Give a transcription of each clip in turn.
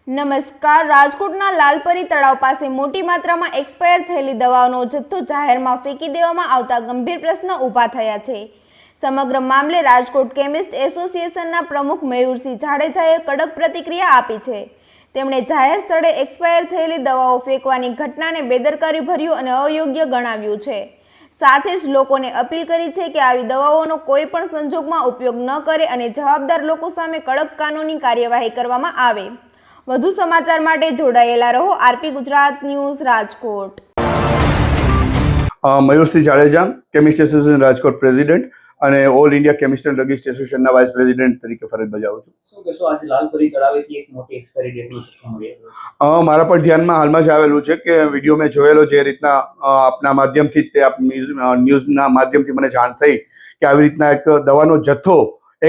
નમસ્કાર। રાજકોટના લાલપરી તળાવ પાસે મોટી માત્રામાં એક્સપાયર થયેલી દવાઓનો જથ્થો જાહેરમાં ફેંકી દેવામાં આવતા ગંભીર પ્રશ્ન ઊભા થયા છે। સમગ્ર મામલે રાજકોટ કેમિસ્ટ એસોસિએશનના પ્રમુખ મયુરસિંહ જાડેજાએ કડક પ્રતિક્રિયા આપી છે। તેમણે જાહેર સ્થળે એક્સપાયર થયેલી દવાઓ ફેંકવાની ઘટનાને બેદરકારીભર્યું અને અયોગ્ય ગણાવ્યું છે। સાથે જ લોકોને અપીલ કરી છે કે આવી દવાઓનો કોઈ પણ સંજોગમાં ઉપયોગ ન કરે અને જવાબદાર લોકો સામે કડક કાનૂની કાર્યવાહી કરવામાં આવે। વધુ સમાચાર માટે જોડાયેલા રહો RP Gujarat news Rajkot. Mayursinh Jadeja, chemist association Rajkot president અને all India chemist and druggist એસોસિએશનના વાઇસ પ્રેસિડેન્ટ તરીકે ફરજ બજાવું છું। શું કહેશો, આજે લાલપરી તળાવેથી એક મોટી એક્સપાયરી ડેટનો જથ્થો મળ્યો? મારા પણ ધ્યાનમાં હાલમાં જ આવેલું છે કે વિડીયો મેં જોયેલો, જે રીતના આપના માધ્યમથી તે ન્યૂઝના માધ્યમથી મને જાણ થઈ કે આવી રીતના એક દવાનો જથ્થો,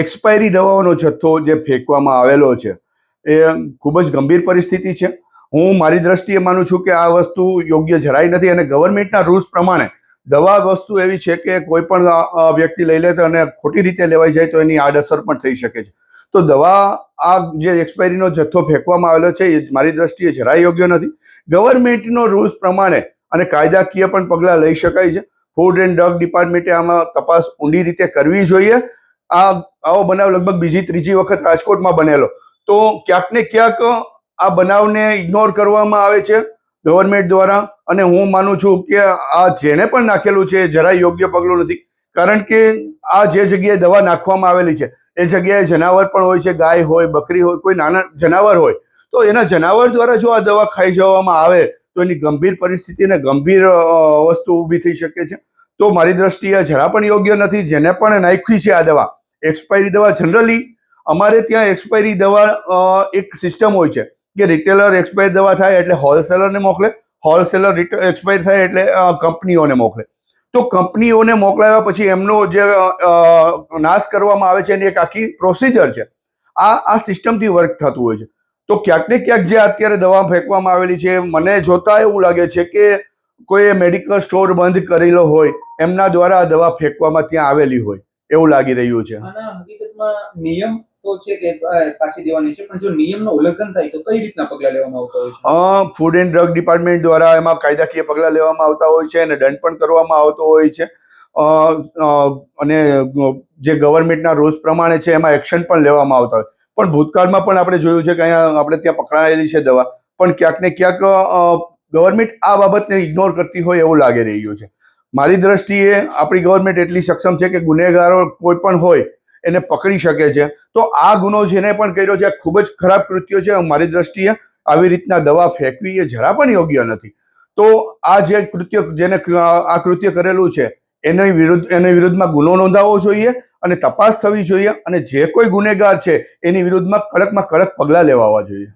એક્સપાયરી દવાઓનો જથ્થો જે ફેંકવામાં આવેલો છે, એ ખૂબ જ ગંભીર પરિસ્થિતિ છે। હું મારી દ્રષ્ટિએ માનું છું કે આ વસ્તુ યોગ્ય જરાય નથી અને ગવર્મેન્ટના રૂલ્સ પ્રમાણે દવા વસ્તુ એવી છે કે કોઈ પણ વ્યક્તિ લઈ લે તો અને ખોટી રીતે લેવાઈ જાય તો એની આડઅસર પણ થઈ શકે છે। તો દવા આ જે એક્સપાયરીનો જથ્થો ફેંકવામાં આવેલો છે એ મારી દ્રષ્ટિએ જરાય યોગ્ય નથી। ગવર્મેન્ટનો રૂલ્સ પ્રમાણે અને કાયદાકીય પણ પગલાં લઈ શકાય છે। ફૂડ એન્ડ ડ્રગ ડિપાર્ટમેન્ટે આમાં તપાસ ઊંડી રીતે કરવી જોઈએ। આવો બનાવ લગભગ બીજી ત્રીજી વખત રાજકોટમાં બનેલો, તો ક્યાંક ને ક્યાંક આ બનાવને ઇગ્નોર કરવામાં આવે છે ગવર્મેન્ટ દ્વારા, અને હું માનું છું કે આ જેને પણ નાખેલું છે એ જરાય યોગ્ય પગલું નથી। કારણ કે આ જે જગ્યાએ દવા નાખવામાં આવેલી છે એ જગ્યાએ જનાવર પણ હોય છે, ગાય હોય, બકરી હોય, કોઈ નાના જનાવર હોય, તો એના જનાવર દ્વારા જો આ દવા ખાઈ જવામાં આવે તો એની ગંભીર પરિસ્થિતિ અને ગંભીર વસ્તુ ઊભી થઈ શકે છે। તો મારી દ્રષ્ટિએ જરા પણ યોગ્ય નથી। જેને પણ નાખી છે આ દવા, એક્સપાયરી દવા, જનરલી અમારે ત્યાં એક્સપાયરી દવા એક સિસ્ટમ હોય છે કે રિટેલર એક્સપાયર દવા થાય એટલે હોલસેલરને મોકલે, હોલસેલર એક્સપાયર થાય એટલે કંપનીઓને મોકલે। તો કંપનીઓને મોકલાવ્યા પછી એમનો જે નાશ કરવામાં આવે છે એની એક આખી પ્રોસિજર છે। આ સિસ્ટમથી વર્ક થતું હોય છે। તો ક્યાંક ને ક્યાંક જે અત્યારે દવા ફેંકવામાં આવેલી છે, મને જોતા એવું લાગે છે કે કોઈ મેડિકલ સ્ટોર બંધ કરેલો હોય, એમના દ્વારા આ દવા ફેંકવામાં ત્યાં આવેલી હોય એવું લાગી રહ્યું છે। આના હકીકતમાં નિયમ તો છે કે પાછી દેવાની છે, પણ જો નિયમનો ઉલ્લંઘન થાય તો કઈ રીતના પગલાં લેવામાં આવતા હોય છે? ફૂડ એન્ડ ડ્રગ ડિપાર્ટમેન્ટ દ્વારા એમાં કાયદાકીય પગલાં લેવામાં આવતા હોય છે અને દંડ પણ કરવામાં આવતો હોય છે। અને જે ગવર્મેન્ટના રૂલ્સ પ્રમાણે છે એમાં એક્શન પણ લેવામાં આવતા હોય। પણ ભૂતકાળમાં પણ આપણે જોયું છે કે અહીંયા આપણે ત્યાં પકડાયેલી છે દવા, પણ ક્યાંક ને ક્યાંક ગવર્મેન્ટ આ બાબતને ઇગ્નોર કરતી હોય એવું લાગી રહ્યું છે। મારી દ્રષ્ટિએ આપણી ગવર્મેન્ટ એટલી સક્ષમ છે કે ગુનેગારો કોઈ પણ હોય એને પકડી શકે છે। તો આ ગુનો જેને પણ કર્યો છે આ ખૂબ જ ખરાબ કૃત્ય છે। મારી દ્રષ્ટિએ આવી રીતના દવા ફેંકવી એ જરા પણ યોગ્ય નથી। તો આ જે કૃત્ય, જેને આ કૃત્ય કરેલું છે એની વિરુદ્ધમાં ગુનો નોંધાવવો જોઈએ અને તપાસ થવી જોઈએ અને જે કોઈ ગુનેગાર છે એની વિરુદ્ધમાં કડકમાં કડક પગલાં લેવાવા જોઈએ।